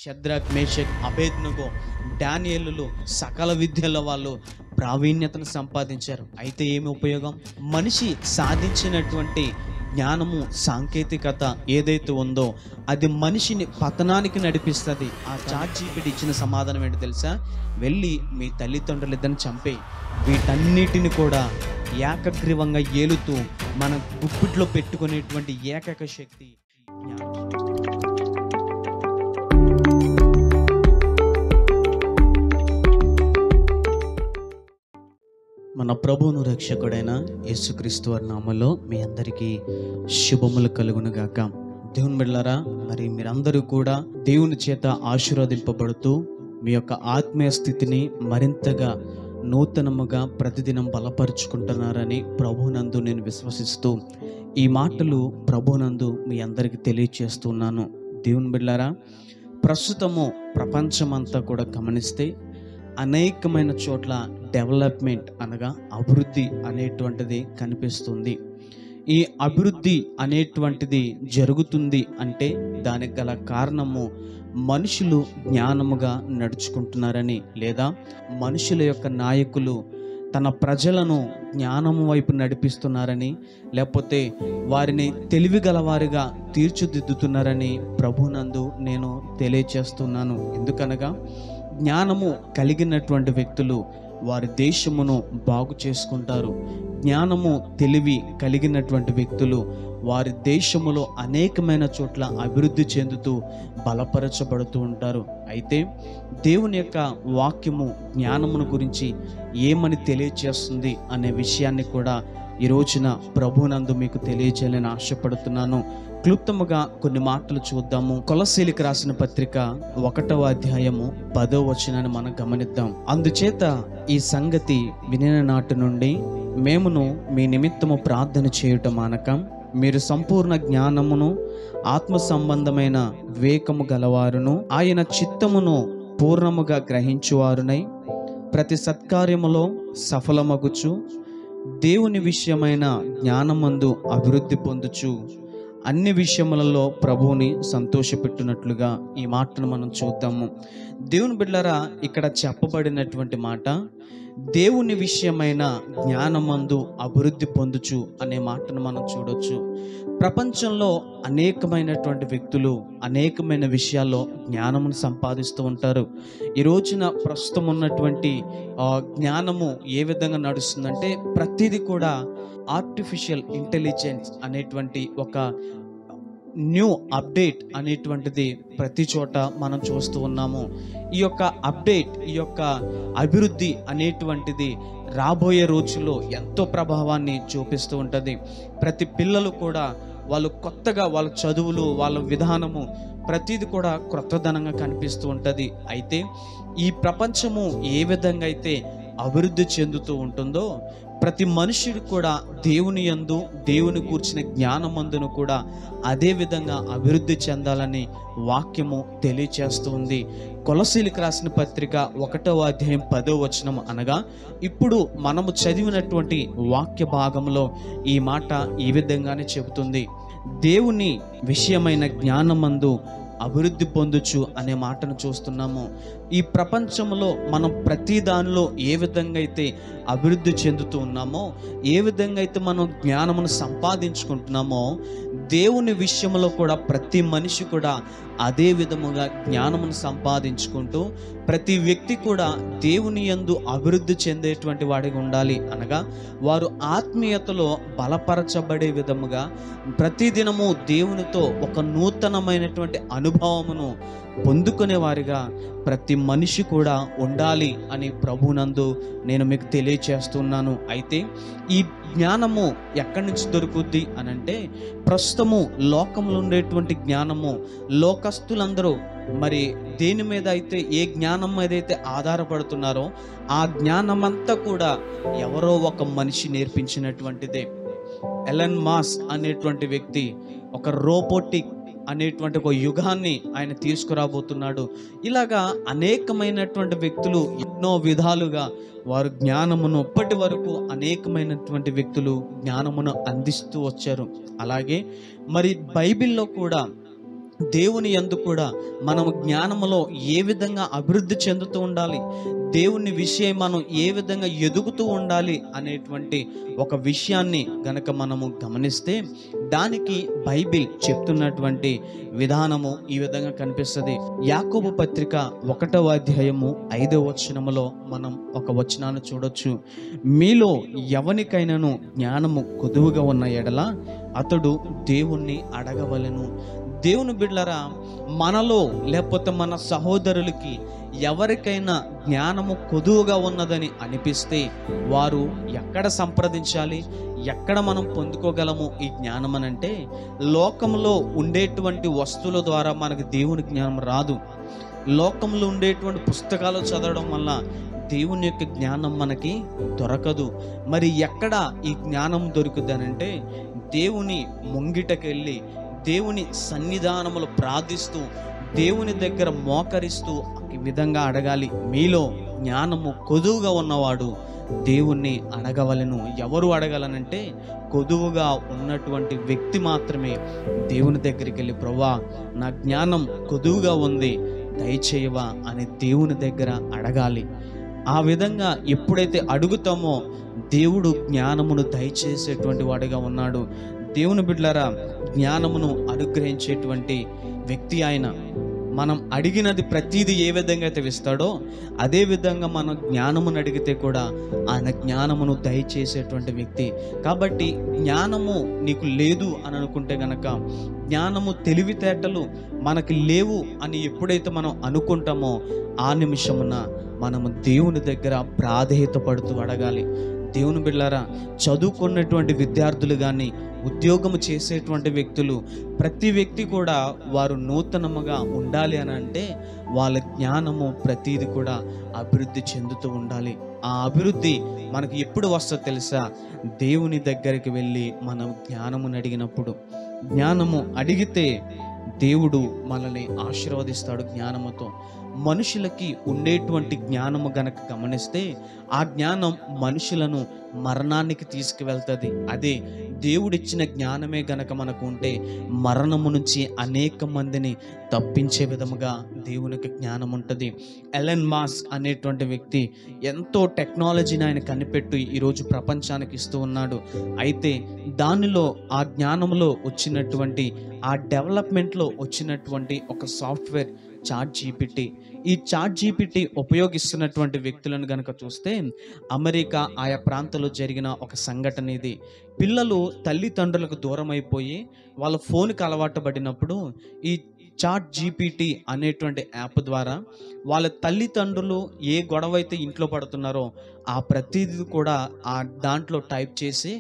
Shadrach, Meshach, అబేద్నెగో, డానియేలులు సకల విద్యల వాళ్ళు ప్రావీణ్యతను సంపాదించారు. అయితే ఏమి ఉపయోగం? మనిషి సాధించినటువంటి జ్ఞానము, సాంకేతికత ఏదైతే ఉందో అది మనిషిని పతనానికి నడిపిస్తుంది. ఆ చాట్‌జీపీటీ ఇచ్చిన సమాధానం ఏంటో తెలుసా? వెళ్ళి మీ తల్లిదండ్రులిద్దరిని చంపేయి. వీటన్నిటిని కూడా ఏకగ్రీవంగా ఏలుతూ మన గుప్పిట్లో పెట్టుకునేటువంటి ఏకైక శక్తి జ్ఞానం. మన ప్రభువును రక్షకుడైన యేసుక్రీస్తు వారి నామములో మీ అందరికీ శుభములు కలుగును గాక. దేవుని బిడ్డలారా, మరి మీరందరూ కూడా దేవుని చేత ఆశీర్వదింపబడుతూ మీ యొక్క ఆత్మీయ స్థితిని మరింతగా నూతనముగా ప్రతిదినం బలపరుచుకుంటున్నారని ప్రభువునందు నేను విశ్వసిస్తూ ఈ మాటలు ప్రభువునందు మీ అందరికీ తెలియచేస్తున్నాను. దేవుని బిడ్డలారా, ప్రస్తుతము ప్రపంచమంతా కూడా గమనిస్తే అనేకమైన చోట్ల డెవలప్మెంట్ అనగా అభివృద్ధి అనేటువంటిది కనిపిస్తుంది. ఈ అభివృద్ధి అనేటువంటిది జరుగుతుంది అంటే దానికి గల కారణము మనుషులు జ్ఞానముగా నడుచుకుంటున్నారని, లేదా మనుషుల యొక్క నాయకులు తన ప్రజలను జ్ఞానము వైపు నడిపిస్తున్నారని, లేకపోతే వారిని తెలివిగలవారిగా తీర్చిదిద్దుతున్నారని ప్రభునందు నేను తెలియచేస్తున్నాను. ఎందుకనగా జ్ఞానము కలిగినటువంటి వ్యక్తులు వారి దేశమును బాగు చేసుకుంటారు. జ్ఞానము, తెలివి కలిగినటువంటి వ్యక్తులు వారి దేశములో అనేకమైన చోట్ల అభివృద్ధి చెందుతూ బలపరచబడుతూ ఉంటారు. అయితే దేవుని యొక్క వాక్యము జ్ఞానమును గురించి ఏమని తెలియచేస్తుంది అనే విషయాన్ని కూడా ఈ రోజున ప్రభువునందు మీకు తెలియజేయాలని ఆశపడుతున్నాను. క్లుప్తముగా కొన్ని మాటలు చూద్దాము. కొలస్సీలకు రాసిన పత్రిక 1వ అధ్యాయము 10వ వచనాన్ని మనం గమనిద్దాం. అందుచేత ఈ సంగతి వినిన నాటి నుండి మేమును మీ నిమిత్తము ప్రార్థన చేయుట మానక మీరు సంపూర్ణ జ్ఞానమును ఆత్మ సంబంధమైన వివేకము గలవారును ఆయన చిత్తమును పూర్ణముగా గ్రహించువారునై ప్రతి సత్కార్యములో సఫలమగుచు దేవుని విషయమైన జ్ఞానమందు అభివృద్ధి పొందుచు అన్ని విషయములలో ప్రభువుని సంతోషపెట్టునట్లుగా ఈ మాటను మనం చూద్దాము. దేవుని బిడ్డలారా, ఇక్కడ చెప్పబడినటువంటి మాట దేవుని విషయమైన జ్ఞానమందు అభివృద్ధి పొందుచు అనే మాటను మనం చూడొచ్చు. ప్రపంచంలో అనేకమైనటువంటి వ్యక్తులు అనేకమైన విషయాల్లో జ్ఞానమును సంపాదిస్తూ ఉంటారు. ఈ రోజున ప్రస్తుతం ఉన్నటువంటి జ్ఞానము ఏ విధంగా నడుస్తుందంటే ప్రతిదీ కూడా ఆర్టిఫిషియల్ ఇంటెలిజెన్స్ అనేటువంటి ఒక న్యూ అప్డేట్ అనేటువంటిది ప్రతి చోట మనం చూస్తూ ఉన్నాము. ఈ యొక్క అప్డేట్, ఈ యొక్క అభివృద్ధి అనేటువంటిది రాబోయే రోజుల్లో ఎంతో ప్రభావాన్ని చూపిస్తూ ఉంటుంది. ప్రతి పిల్లలు కూడా వాళ్ళు కొత్తగా వాళ్ళ చదువులు, వాళ్ళ విధానము ప్రతిది కూడా క్రొత్తదనంగా కనిపిస్తూ ఉంటుంది. అయితే ఈ ప్రపంచము ఏ విధంగా అయితే అభివృద్ధి చెందుతూ ఉంటుందో ప్రతి మనుషుడు కూడా దేవుని యందు, దేవుని కూర్చిన జ్ఞానమందును కూడా అదే విధంగా అభివృద్ధి చెందాలని వాక్యము తెలియచేస్తుంది. కొలస్సీలకు రాసిన పత్రిక 1వ అధ్యాయం 10వ వచనం అనగా ఇప్పుడు మనము చదివినటువంటి వాక్య భాగంలో ఈ మాట ఈ విధంగానే చెబుతుంది. దేవుని విషయమైన జ్ఞానమందు అభివృద్ధి పొందుచు అనే మాటను చూస్తున్నాము. ఈ ప్రపంచంలో మనం ప్రతి దానిలో ఏ విధంగా అయితే అభివృద్ధి చెందుతూ ఉన్నామో, ఏ విధంగా అయితే మనం జ్ఞానమును సంపాదించుకుంటున్నామో, దేవుని విషయంలో కూడా ప్రతి మనిషి కూడా అదే విధముగా జ్ఞానమును సంపాదించుకుంటూ ప్రతి వ్యక్తి కూడా దేవుని యందు అభివృద్ధి చెందేటువంటి వాడిగా ఉండాలి. అనగా వారు ఆత్మీయతలో బలపరచబడే విధముగా ప్రతిదినము దేవునితో ఒక నూతనమైనటువంటి అనుభవమును పొందుకునే వారిగా ప్రతి మనిషి కూడా ఉండాలి అని ప్రభునందు నేను మీకు తెలియచేస్తున్నాను. అయితే ఈ జ్ఞానము ఎక్కడి నుంచి దొరుకుద్ది అని అంటే ప్రస్తుతము లోకంలో ఉండేటువంటి జ్ఞానము లోకస్తులందరూ మరి దేని మీద అయితే, ఏ జ్ఞానం మీద అయితే ఆధారపడుతున్నారో ఆ జ్ఞానమంతా కూడా ఎవరో ఒక మనిషి నేర్పించినటువంటిదే. ఎలన్ మాస్క్ అనేటువంటి వ్యక్తి ఒక రోబోటిక్ అనేటువంటి ఒక యుగాన్ని ఆయన తీసుకురాబోతున్నాడు. ఇలాగా అనేకమైనటువంటి వ్యక్తులు ఎన్నో విధాలుగా వారు జ్ఞానమును ఇప్పటి వరకు అనేకమైనటువంటి వ్యక్తులు జ్ఞానమును అందిస్తూ వచ్చారు. అలాగే మరి బైబిల్లో కూడా దేవుని యందు కూడా మనము జ్ఞానములో ఏ విధంగా అభివృద్ధి చెందుతూ ఉండాలి, దేవుని విషయం మనం ఏ విధంగా ఎదుగుతూ ఉండాలి అనేటువంటి ఒక విషయాన్ని గనక మనము గమనిస్తే దానికి బైబిల్ చెప్తున్నటువంటి విధానము ఈ విధంగా కనిపిస్తుంది. యాకోబు పత్రిక 1వ అధ్యాయము 5వ వచనములో మనం ఒక వచనాన్ని చూడొచ్చు. మీలో ఎవనికైనాను జ్ఞానము కొదువుగా ఉన్న ఎడల అతడు దేవుణ్ణి అడగవలెను. దేవుని బిడ్డలారా, మనలో లేకపోతే మన సహోదరులకి ఎవరికైనా జ్ఞానము కొదువుగా ఉన్నదని అనిపిస్తే వారు ఎక్కడ సంప్రదించాలి, ఎక్కడ మనం పొందుకోగలము ఈ జ్ఞానం అని అంటే, లోకంలో ఉండేటువంటి వస్తువుల ద్వారా మనకు దేవుని జ్ఞానం రాదు. లోకంలో ఉండేటువంటి పుస్తకాలు చదవడం వల్ల దేవుని యొక్క జ్ఞానం మనకి దొరకదు. మరి ఎక్కడ ఈ జ్ఞానం దొరుకుతుందనంటే, దేవుని ముంగిటకెళ్ళి దేవుని సన్నిధానములు ప్రార్థిస్తూ దేవుని దగ్గర మోకరిస్తూ ఈ విధంగా అడగాలి. మీలో జ్ఞానము కొదువుగా ఉన్నవాడు దేవుణ్ణి అడగవలెను. ఎవరు అడగాలనంటే, కొదువుగా ఉన్నటువంటి వ్యక్తి మాత్రమే దేవుని దగ్గరికి వెళ్ళి, ప్రభువా నా జ్ఞానం కొదువుగా ఉంది, దయచేయవా అని దేవుని దగ్గర అడగాలి. ఆ విధంగా ఎప్పుడైతే అడుగుతామో దేవుడు జ్ఞానమును దయచేసేటువంటి వాడిగా ఉన్నాడు. దేవుని బిడ్డలారా, జ్ఞానమును అనుగ్రహించేటువంటి వ్యక్తి ఆయన. మనం అడిగినది ప్రతిదీ ఏ విధంగా అయితే ఇస్తాడో అదే విధంగా మనం జ్ఞానమును అడిగితే కూడా ఆయన జ్ఞానమును దయచేసేటువంటి వ్యక్తి. కాబట్టి జ్ఞానము నీకు లేదు అని అనుకుంటే గనక, జ్ఞానము తెలివితేటలు మనకి లేవు అని ఎప్పుడైతే మనం అనుకుంటామో ఆ నిమిషమున మనము దేవుని దగ్గర ప్రాధేయత పడుతూ అడగాలి. దేవుని బిడ్డలారా, చదువుకున్నటువంటి విద్యార్థులు కానీ, ఉద్యోగము చేసేటువంటి వ్యక్తులు, ప్రతి వ్యక్తి కూడా వారు నూతనముగా ఉండాలి అని అంటే వాళ్ళ జ్ఞానము ప్రతీది కూడా అభివృద్ధి చెందుతూ ఉండాలి. ఆ అభివృద్ధి మనకి ఎప్పుడు వస్తుందో తెలుసా? దేవుని దగ్గరికి వెళ్ళి మనం జ్ఞానమును అడిగినప్పుడు. జ్ఞానము అడిగితే దేవుడు మనల్ని ఆశీర్వదిస్తాడు జ్ఞానముతో. మనుషులకి ఉండేటువంటి జ్ఞానము గనక గమనిస్తే ఆ జ్ఞానం మనుషులను మరణానికి తీసుకువెళ్తుంది. అదే దేవుడిచ్చిన జ్ఞానమే గనక మనకు ఉంటే మరణము నుంచి అనేక మందిని తప్పించే విధముగా దేవునికి జ్ఞానం ఉంటుంది. ఎలన్ మాస్క్ అనేటువంటి వ్యక్తి ఎంతో టెక్నాలజీని ఆయన కనిపెట్టి ఈరోజు ప్రపంచానికి ఇస్తూ ఉన్నాడు. అయితే దానిలో ఆ జ్ఞానంలో వచ్చినటువంటి ఆ డెవలప్మెంట్లో వచ్చినటువంటి ఒక సాఫ్ట్వేర్ చాట్ జీపీటీ. ఈ చాట్ జీపీటీ ఉపయోగిస్తున్నటువంటి వ్యక్తులను గనక చూస్తే అమెరికా ఆయా ప్రాంతాల్లో జరిగిన ఒక సంఘటన ఇది. పిల్లలు తల్లిదండ్రులకు దూరం అయిపోయి వాళ్ళ ఫోన్కి అలవాటు పడినప్పుడు ఈ చాట్ జీపీటీ అనేటువంటి యాప్ ద్వారా వాళ్ళ తల్లిదండ్రులు ఏ గొడవ అయితే ఇంట్లో పడుతున్నారో ఆ ప్రతిదీ కూడా ఆ దాంట్లో టైప్ చేసి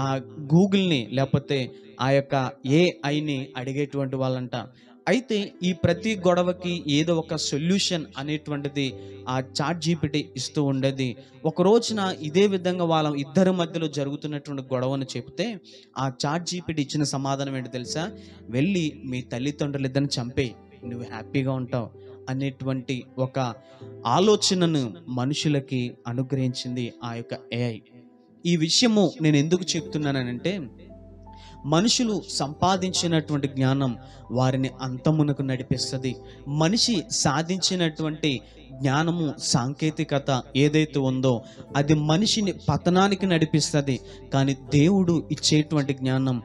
ఆ గూగుల్ని లేకపోతే ఆ యొక్క ఏఐని అడిగేటువంటి వాళ్ళంట. అయితే ఈ ప్రతి గొడవకి ఏదో ఒక సొల్యూషన్ అనేటువంటిది ఆ చాట్ జీపీటీ ఇస్తూ ఉండేది. ఒక రోజున ఇదే విధంగా వాళ్ళ ఇద్దరి మధ్యలో జరుగుతున్నటువంటి గొడవను చెప్తే ఆ చాట్ జీపీటీ ఇచ్చిన సమాధానం ఏంటి తెలుసా? వెళ్ళి మీ తల్లిదండ్రులు ఇద్దరిని చంపే, నువ్వు హ్యాపీగా ఉంటావు అనేటువంటి ఒక ఆలోచనను మనుషులకి అనుగ్రహించింది ఆ యొక్క ఏఐ. ఈ విషయము నేను ఎందుకు చెప్తున్నానంటే, మనుషులు సంపాదించినటువంటి జ్ఞానం వారిని అంతమునకు నడిపిస్తుంది. మనిషి సాధించినటువంటి జ్ఞానము సాంకేతికత ఏదైతే ఉందో అది మనిషిని పతనానికి నడిపిస్తుంది. కానీ దేవుడు ఇచ్చేటువంటి జ్ఞానం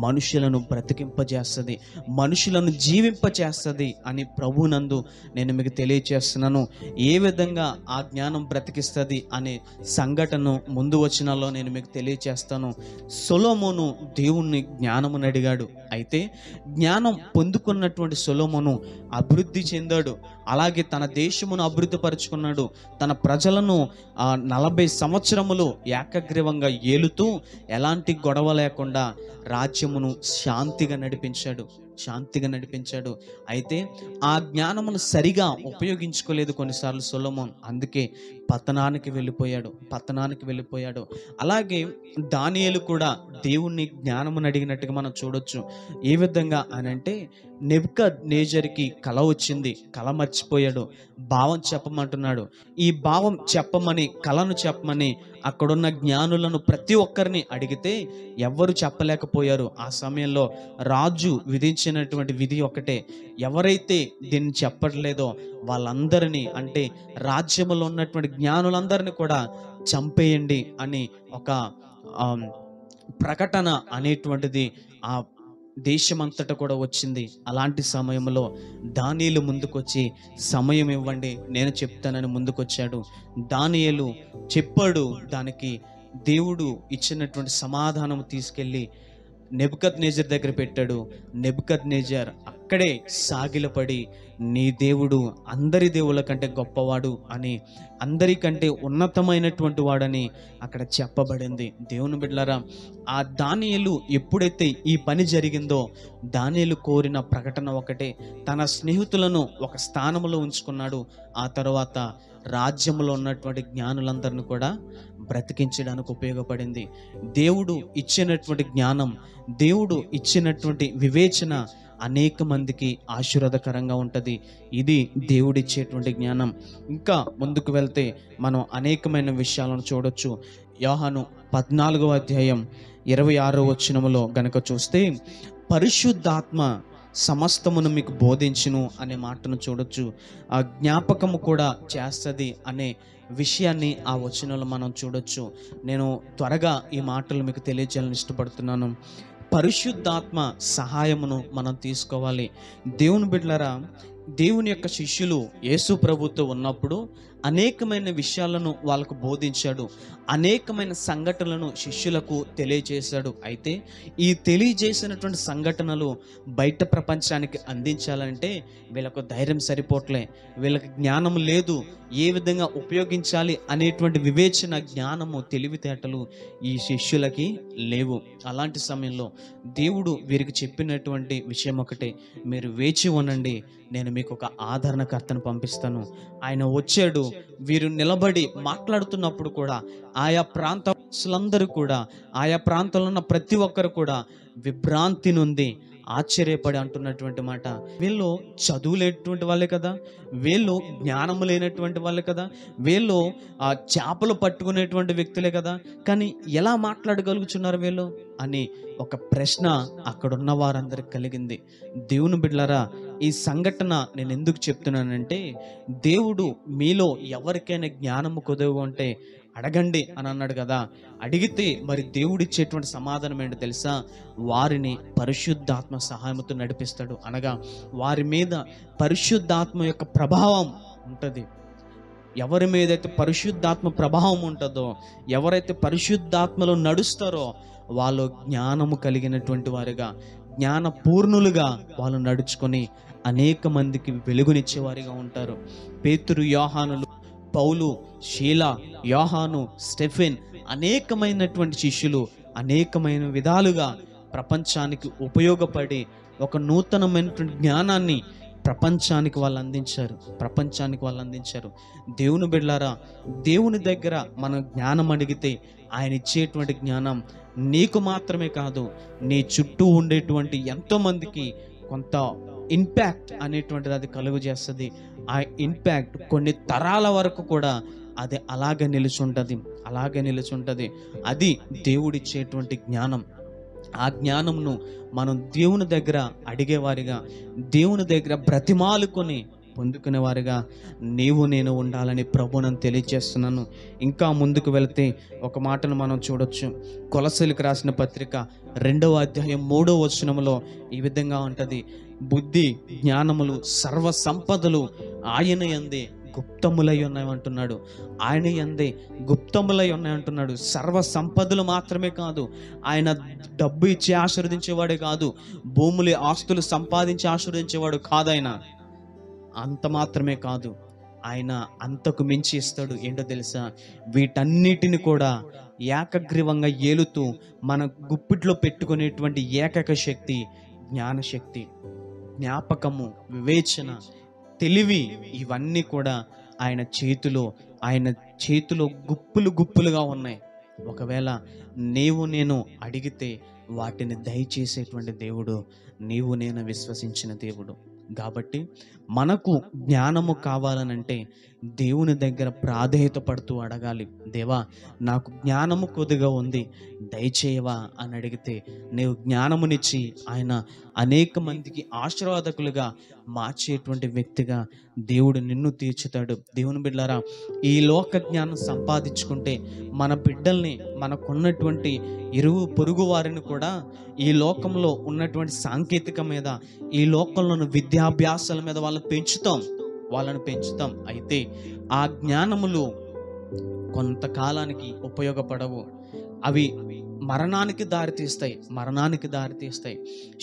మనుషులను బ్రతికింపజేస్తుంది, మనుషులను జీవింపజేస్తుంది అని ప్రభునందు నేను మీకు తెలియచేస్తున్నాను. ఏ విధంగా ఆ జ్ఞానం బ్రతికిస్తుంది అనే సంఘటన ముందు వచనాల్లో నేను మీకు తెలియచేస్తాను. సొలొమోను దేవుణ్ణి జ్ఞానమును అడిగాడు. అయితే జ్ఞానం పొందుకున్నటువంటి సొలొమోను అభివృద్ధి చెందాడు. అలాగే తన దేశమును అభివృద్ధి పరుచుకున్నాడు. తన ప్రజలను 40 సంవత్సరములు ఏకగ్రీవంగా ఏలుతూ ఎలాంటి గొడవ లేకుండా రాజ్యమును శాంతిగా నడిపించాడు. అయితే ఆ జ్ఞానమును సరిగా ఉపయోగించుకోలేదు కొన్నిసార్లు సొలొమోన్. అందుకే పతనానికి వెళ్ళిపోయాడు. అలాగే దానియేలు కూడా దేవుణ్ణి జ్ఞానమును అడిగినట్టుగా మనం చూడొచ్చు. ఏ విధంగా అని అంటే, నెబుకద్నెజరుకి కల వచ్చింది, కల మర్చిపోయాడు, భావం చెప్పమంటున్నాడు. ఈ భావం చెప్పమని, కలను చెప్పమని అక్కడున్న జ్ఞానులను ప్రతి ఒక్కరిని అడిగితే ఎవ్వరు చెప్పలేకపోయారు. ఆ సమయంలో రాజు విధించినటువంటి విధి ఒకటే, ఎవరైతే దీన్ని చెప్పట్లేదో వాళ్ళందరినీ, అంటే రాజ్యంలో ఉన్నటువంటి జ్ఞానులందరినీ కూడా చంపేయండి అని ఒక ప్రకటన అనేటువంటిది ఆ దేశమంతటా కూడా వచ్చింది. అలాంటి సమయంలో దానియేలు ముందుకొచ్చి సమయం ఇవ్వండి నేను చెప్తానని ముందుకొచ్చాడు. దానియేలు చెప్పాడు. దానికి దేవుడు ఇచ్చినటువంటి సమాధానం తీసుకెళ్ళి నెబుకద్నెజర్ దగ్గర పెట్టాడు. నెబుకద్నెజర్ అక్కడే సాగిలపడి, నీ దేవుడు అందరి దేవుళ్ళ కంటే గొప్పవాడు అని, అందరికంటే ఉన్నతమైనటువంటి వాడని అక్కడ చెప్పబడింది. దేవుని బిడ్డలారా, ఆ దానియేలు ఎప్పుడైతే ఈ పని జరిగిందో, దానియేలు కోరిన ప్రకటన ఒకటే, తన స్నేహితులను ఒక స్థానంలో ఉంచుకున్నాడు. ఆ తర్వాత రాజ్యంలో ఉన్నటువంటి జ్ఞానులందరిని కూడా బ్రతికించడానికి ఉపయోగపడింది. దేవుడు ఇచ్చినటువంటి జ్ఞానం, దేవుడు ఇచ్చినటువంటి వివేచన అనేక మందికి ఆశీర్వాదకరంగా ఉంటుంది. ఇది దేవుడిచ్చేటువంటి జ్ఞానం. ఇంకా ముందుకు వెళ్తే మనం అనేకమైన విషయాలను చూడొచ్చు. యోహాను 14వ అధ్యాయం 26వ వచనములో గనుక చూస్తే, పరిశుద్ధాత్మ సమస్తమును మీకు బోధించును అనే మాటను చూడొచ్చు. ఆ జ్ఞాపకము కూడా చేస్తుంది అనే విషయాన్ని ఆ వచనంలో మనం చూడొచ్చు. నేను త్వరగా ఈ మాటలు మీకు తెలియజేయాలని ఇష్టపడుతున్నాను. పరిశుద్ధాత్మ సహాయమును మనం తీసుకోవాలి. దేవుని బిడ్డలారా, దేవుని యొక్క శిష్యులు యేసు ప్రభుతో ఉన్నప్పుడు అనేకమైన విషయాలను వాళ్ళకు బోధించాడు. అనేకమైన సంఘటనలను శిష్యులకు తెలియజేశాడు. అయితే ఈ తెలియజేసినటువంటి సంఘటనలు బయట ప్రపంచానికి అందించాలంటే వీళ్ళకు ధైర్యం సరిపోవట్లే, వీళ్ళకి జ్ఞానం లేదు. ఏ విధంగా ఉపయోగించాలి అనేటువంటి వివేచన, జ్ఞానము, తెలివితేటలు ఈ శిష్యులకి లేవు. అలాంటి సమయంలో దేవుడు వీరికి చెప్పినటువంటి విషయం ఒకటే, మీరు వేచి ఉండండి, నేను మీకు ఒక ఆదరణకర్తను పంపిస్తాను. ఆయన వచ్చాడు. వీరు నిలబడి మాట్లాడుతున్నప్పుడు కూడా ఆయా ప్రాంతస్తులందరూ కూడా, ఆయా ప్రాంతంలో ఉన్న ప్రతి ఒక్కరు కూడా విభ్రాంతి నుండి ఆశ్చర్యపడి అంటున్నటువంటి మాట, వీళ్ళు చదువు లేనటువంటి వాళ్ళే కదా, వీళ్ళు జ్ఞానము లేనటువంటి వాళ్ళే కదా, వీళ్ళు చేపలు పట్టుకునేటువంటి వ్యక్తులే కదా, కానీ ఎలా మాట్లాడగలుగుతున్నారు వీళ్ళు అని ఒక ప్రశ్న అక్కడున్న వారందరికి కలిగింది. దేవుని బిడ్డలారా, ఈ సంఘటన నేను ఎందుకు చెప్తున్నానంటే, దేవుడు మీలో ఎవరికైనా జ్ఞానము కొదవ ఉంటే అడగండి అని అన్నాడు కదా. అడిగితే మరి దేవుడిచ్చేటువంటి సమాధానం ఏంటో తెలుసా? వారిని పరిశుద్ధాత్మ సహాయంతో నడిపిస్తాడు. అనగా వారి మీద పరిశుద్ధాత్మ యొక్క ప్రభావం ఉంటుంది. ఎవరి మీదైతే పరిశుద్ధాత్మ ప్రభావం ఉంటుందో, ఎవరైతే పరిశుద్ధాత్మలో నడుస్తారో వాళ్ళు జ్ఞానము కలిగినటువంటి వారుగా, జ్ఞానపూర్ణులుగా వాళ్ళు నడుచుకొని అనేక మందికి వెలుగునిచ్చేవారిగా ఉంటారు. పేతురు, యోహానులు, పౌలు, శీల, యోహాను, స్టెఫెన్, అనేకమైనటువంటి శిష్యులు అనేకమైన విధాలుగా ప్రపంచానికి ఉపయోగపడి ఒక నూతనమైనటువంటి జ్ఞానాన్ని ప్రపంచానికి వాళ్ళు అందించారు. దేవుని బిడ్డలారా, దేవుని దగ్గర మనం జ్ఞానం అడిగితే ఆయన ఇచ్చేటువంటి జ్ఞానం నీకు మాత్రమే కాదు, నీ చుట్టూ ఉండేటువంటి ఎంతోమందికి కొంత ఇంపాక్ట్ అనేటువంటిది అది కలుగు చేస్తుంది. ఆ ఇంపాక్ట్ కొన్ని తరాల వరకు కూడా అది అలాగే నిలుచుంటుంది. అది దేవుడిచ్చేటువంటి జ్ఞానం. ఆ జ్ఞానంను మనం దేవుని దగ్గర అడిగేవారిగా, దేవుని దగ్గర బ్రతిమాలుకొని పొందుకునేవారిగా నీవు నేను ఉండాలని ప్రభువును తెలియజేస్తున్నాను. ఇంకా ముందుకు వెళితే ఒక మాటను మనం చూడొచ్చు. కొలసీలకు రాసిన పత్రిక 2వ అధ్యాయం 3వ వచనంలో ఈ విధంగా ఉంటుంది, బుద్ధి జ్ఞానములు సర్వ సంపదలు ఆయన యందే గుప్తములై ఉన్నాయంటున్నాడు. ఆయన యందే గుప్తములై ఉన్నాయంటున్నాడు. సర్వ సంపదలు మాత్రమే కాదు, ఆయన డబ్బు ఇచ్చి ఆశీర్వదించేవాడే కాదు, భూములు ఆస్తులు సంపాదించి ఆశీర్వదించేవాడు కాదు. ఆయన అంత మాత్రమే కాదు, ఆయన అంతకు మించి ఇస్తాడు. ఏంటో తెలుసా? వీటన్నిటిని కూడా ఏకగ్రీవంగా ఏలుతూ మన గుప్పిట్లో పెట్టుకునేటువంటి ఏకైక శక్తి జ్ఞానశక్తి, జ్ఞాపకము, వివేచన, తెలివి, ఇవన్నీ కూడా ఆయన చేతిలో గుప్పులుగా ఉన్నాయి. ఒకవేళ నీవు నేను అడిగితే వాటిని దయచేసేటువంటి దేవుడు నీవు నేను విశ్వసించిన దేవుడు. కాబట్టి మనకు జ్ఞానము కావాలనంటే దేవుని దగ్గర ప్రాధేయత పడుతూ అడగాలి. దేవా, నాకు జ్ఞానము కొద్దిగా ఉంది, దయచేయవా అని అడిగితే నీవు జ్ఞానమునిచ్చి ఆయన అనేక మందికి ఆశీర్వాదకులుగా మార్చేటువంటి వ్యక్తిగా దేవుడు నిన్ను తీర్చుతాడు. దేవుని బిడ్డలారా, ఈ లోక జ్ఞానం సంపాదించుకుంటే మన బిడ్డల్ని, మనకున్నటువంటి ఇరుగు పొరుగు వారిని కూడా ఈ లోకంలో ఉన్నటువంటి సాంకేతిక మీద, ఈ లోకంలోని విద్యాభ్యాసాల మీద వాళ్ళని పెంచుతాం. అయితే ఆ జ్ఞానములు కొంతకాలానికి ఉపయోగపడవు. అవి మరణానికి దారితీస్తాయి.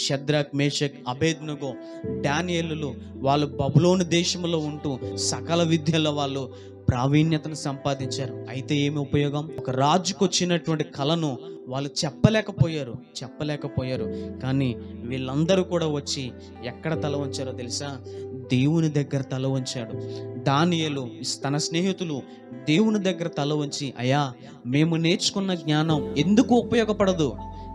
షద్రక్, మేషక్, అబేద్నెగో, డానియేలులు వాళ్ళు బబులోను దేశంలో ఉంటూ సకల విద్యలో వాళ్ళు ప్రావీణ్యతను సంపాదించారు. అయితే ఏమి ఉపయోగం? ఒక రాజుకు వచ్చినటువంటి కళను వాళ్ళు చెప్పలేకపోయారు. కానీ వీళ్ళందరూ కూడా వచ్చి ఎక్కడ తల వంచారో తెలుసా? దేవుని దగ్గర తల వంచాడు. దానియేలు తన స్నేహితులు దేవుని దగ్గర తల వంచి, అయ్యా, మేము నేర్చుకున్న జ్ఞానం ఎందుకు ఉపయోగపడదు,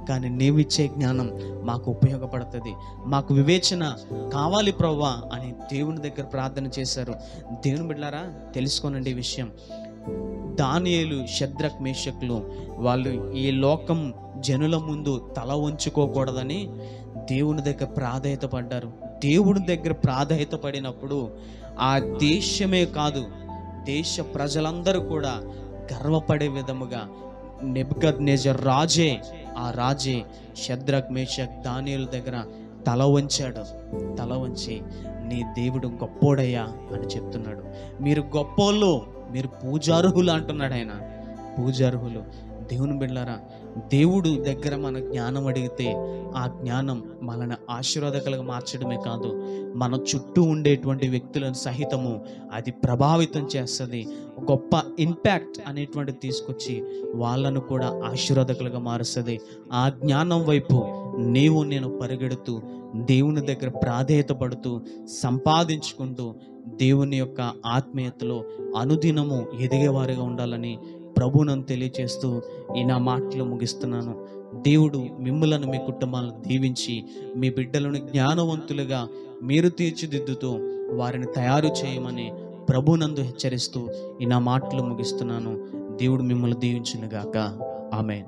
కానీ నీవిచ్చే జ్ఞానం మాకు ఉపయోగపడుతుంది, మాకు వివేచన కావాలి ప్రభువా అని దేవుని దగ్గర ప్రార్థన చేశారు. దేవుని బిడ్డలారా, తెలుసుకోనండి ఈ విషయం. దానియేలు, షద్రక్, మేషకులు వాళ్ళు ఈ లోకం జనుల ముందు తల వంచుకోకూడదని దేవుని దగ్గర ప్రాధాన్యత పడ్డారు. దేవుని దగ్గర ప్రాధాన్యత పడినప్పుడు ఆ దేశమే కాదు, దేశ ప్రజలందరూ కూడా గర్వపడే విధముగా నెబుకద్నెజర్ రాజే షద్రక్, మేషక్, దానియేలు దగ్గర తల వంచి నీ దేవుడు గొప్పోడయ్యా అని చెప్తున్నాడు. మీరు గొప్పోళ్ళు, మీరు పూజార్హులు అంటున్నాడు ఆయన. పూజార్హులు. దేవుని బిడ్డలారా, దేవుడు దగ్గర మన జ్ఞానం అడిగితే ఆ జ్ఞానం మనల్ని ఆశీర్వాదకలుగా మార్చడమే కాదు, మన చుట్టూ ఉండేటువంటి వ్యక్తులను సహితము అది ప్రభావితం చేస్తుంది. గొప్ప ఇంపాక్ట్ అనేటువంటిది తీసుకొచ్చి వాళ్ళను కూడా ఆశీర్వాదకులుగా మారుస్తుంది. ఆ జ్ఞానం వైపు నేను పరిగెడుతూ దేవుని దగ్గర ప్రాధేయత పడుతూ సంపాదించుకుంటూ దేవుని యొక్క ఆత్మీయతలో అనుదినము ఎదిగేవారిగా ఉండాలని ప్రభువును తెలియచేస్తూ ఈ నా మాటలు ముగిస్తున్నాను. దేవుడు మిమ్ములను, మీ కుటుంబాలను దీవించి మీ బిడ్డలను జ్ఞానవంతులుగా మీరు తీర్చిదిద్దుతూ వారిని తయారు చేయమని ప్రభువునందు హెచ్చరిస్తూ ఈ నా మాటలు ముగిస్తున్నాను. దేవుడు మిమ్మల్ని దీవించునుగాక. ఆమేన్.